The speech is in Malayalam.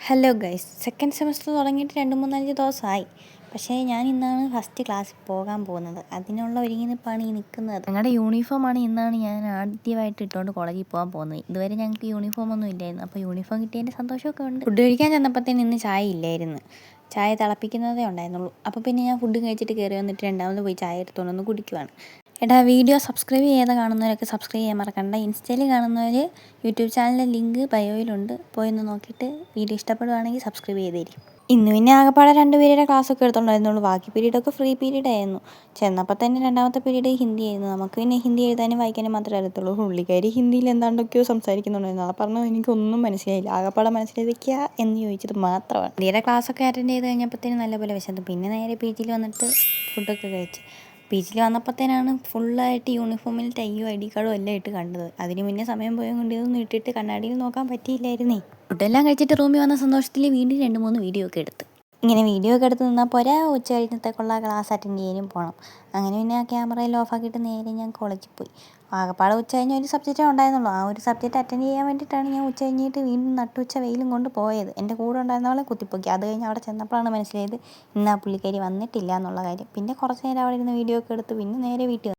ഹലോ ഗൈസ്, സെക്കൻഡ് സെമസ്റ്റർ തുടങ്ങിയിട്ട് 2-3-5 ദിവസമായി. പക്ഷേ ഞാൻ ഇന്നാണ് ഫസ്റ്റ് ക്ലാസ്സിൽ പോകാൻ പോകുന്നത്. അതിനുള്ള ഒരുങ്ങിനിപ്പാണ് ഈ നിൽക്കുന്നത്. ഞങ്ങളുടെ യൂണിഫോമാണ് ഇന്നാണ് ഞാൻ ആദ്യമായിട്ട് ഇട്ടുകൊണ്ട് കോളേജിൽ പോകാൻ പോകുന്നത്. ഇതുവരെ ഞങ്ങൾക്ക് യൂണിഫോം ഒന്നും ഇല്ലായിരുന്നു. അപ്പോൾ യൂണിഫോം കിട്ടിയതിൻ്റെ സന്തോഷമൊക്കെ ഉണ്ട്. ഫുഡ് കഴിക്കാൻ ചെന്നപ്പോഴത്തേന് ഇന്ന് ചായ ഇല്ലായിരുന്നു. ചായ തിളപ്പിക്കുന്നതേ ഉണ്ടായിരുന്നുള്ളൂ. അപ്പോൾ പിന്നെ ഞാൻ ഫുഡ് കഴിച്ചിട്ട് കയറി വന്നിട്ട് രണ്ടാമത് പോയി ചായ എടുത്തുകൊണ്ടൊന്ന് കുടിക്കുവാണ്. എടാ, വീഡിയോ സബ്സ്ക്രൈബ് ചെയ്യാതെ കാണുന്നവരൊക്കെ സബ്സ്ക്രൈബ് ചെയ്യാൻ മറക്കണ്ട. ഇൻസ്റ്റയിൽ കാണുന്നവർ യൂട്യൂബ് ചാനലിൻ്റെ ലിങ്ക് ബയോയിലുണ്ട്. പോയൊന്ന് നോക്കിയിട്ട് വീഡിയോ ഇഷ്ടപ്പെടുവാണെങ്കിൽ സബ്സ്ക്രൈബ് ചെയ്തേരും. ഇന്ന് പിന്നെ ആകെപ്പാടെ 2 പീരീഡ് ക്ലാസ്സൊക്കെ എടുത്തോണ്ടായിരുന്നുള്ളൂ. ബാക്കി പീരീഡൊക്കെ ഫ്രീ പീരീഡ് ആയിരുന്നു. ചെന്നപ്പോൾ തന്നെ രണ്ടാമത്തെ പീരീഡ് ഹിന്ദി ആയിരുന്നു. നമുക്ക് പിന്നെ ഹിന്ദി എഴുതാനും വായിക്കാനും മാത്രമേ അറിയത്തുള്ളൂ. പുള്ളിക്കാരി ഹിന്ദിയിൽ എന്താണ്ടൊക്കെയോ സംസാരിക്കുന്നുണ്ടായിരുന്നു. ആ പറഞ്ഞത് എനിക്കൊന്നും മനസ്സിലായില്ല. ആകെപ്പാടെ മനസ്സിലാക്കിയ എന്ന് ചോദിച്ചത് മാത്രമാണ്. ഹിന്ദിയുടെ ക്ലാസ്സൊക്കെ അറ്റൻഡ് ചെയ്ത് കഴിഞ്ഞപ്പോഴത്തേനും നല്ലപോലെ വിശന്നു. പിന്നെ നേരെ പി ജിയിൽ വന്നിട്ട് ഫുഡൊക്കെ കഴിച്ച് പി ജിയിൽ വന്നപ്പോഴത്തേനാണ് ഫുള്ളായിട്ട് യൂണിഫോമിൽ ടൈയും ഐ.ഡി കാർഡും എല്ലാം ഇട്ട് കണ്ടത്. അതിന് മുന്നേ സമയം പോയതുകൊണ്ട് ഇതൊന്നും ഇട്ടിട്ട് കണ്ണാടിയിൽ നോക്കാൻ പറ്റിയില്ലായിരുന്നേ. ഫുഡെല്ലാം കഴിച്ചിട്ട് റൂമിൽ വന്ന സന്തോഷത്തിൽ വീണ്ടും 2-3 വീഡിയോ ഒക്കെ എടുത്ത്. ഇങ്ങനെ വീഡിയോ ഒക്കെ എടുത്ത് നിന്നാൽ പോരാ, ഉച്ച കഴിഞ്ഞത്തേക്കുള്ള ക്ലാസ് അറ്റൻഡ് ചെയ്യാനും പോകണം. അങ്ങനെ പിന്നെ ആ ക്യാമറയിൽ ഓഫാക്കിയിട്ട് നേരെ ഞാൻ കോളേജിൽ പോയി. ആകെപ്പാടെ ഉച്ച കഴിഞ്ഞ് ഒരു സബ്ജക്റ്റേ ഉണ്ടായിരുന്നുള്ളൂ. ആ ഒരു സബ്ജക്റ്റ് അറ്റൻഡ് ചെയ്യാൻ വേണ്ടിയിട്ടാണ് ഞാൻ ഉച്ച കഴിഞ്ഞിട്ട് വീണ്ടും നട്ടുച്ച വെയിലും കൊണ്ട് പോയത്. എൻ്റെ കൂടെ ഉണ്ടായിരുന്നവളെ കുത്തിപ്പൊക്കി. അത് കഴിഞ്ഞ് അവിടെ ചെന്നപ്പോഴാണ് മനസ്സിലായത് ഇന്ന് ആ പുള്ളിക്കാരി വന്നിട്ടില്ല എന്നുള്ള കാര്യം. പിന്നെ കുറച്ച് നേരം അവിടെ ഇരുന്ന് വീഡിയോ ഒക്കെ എടുത്ത് പിന്നെ നേരെ വീട്ടിൽ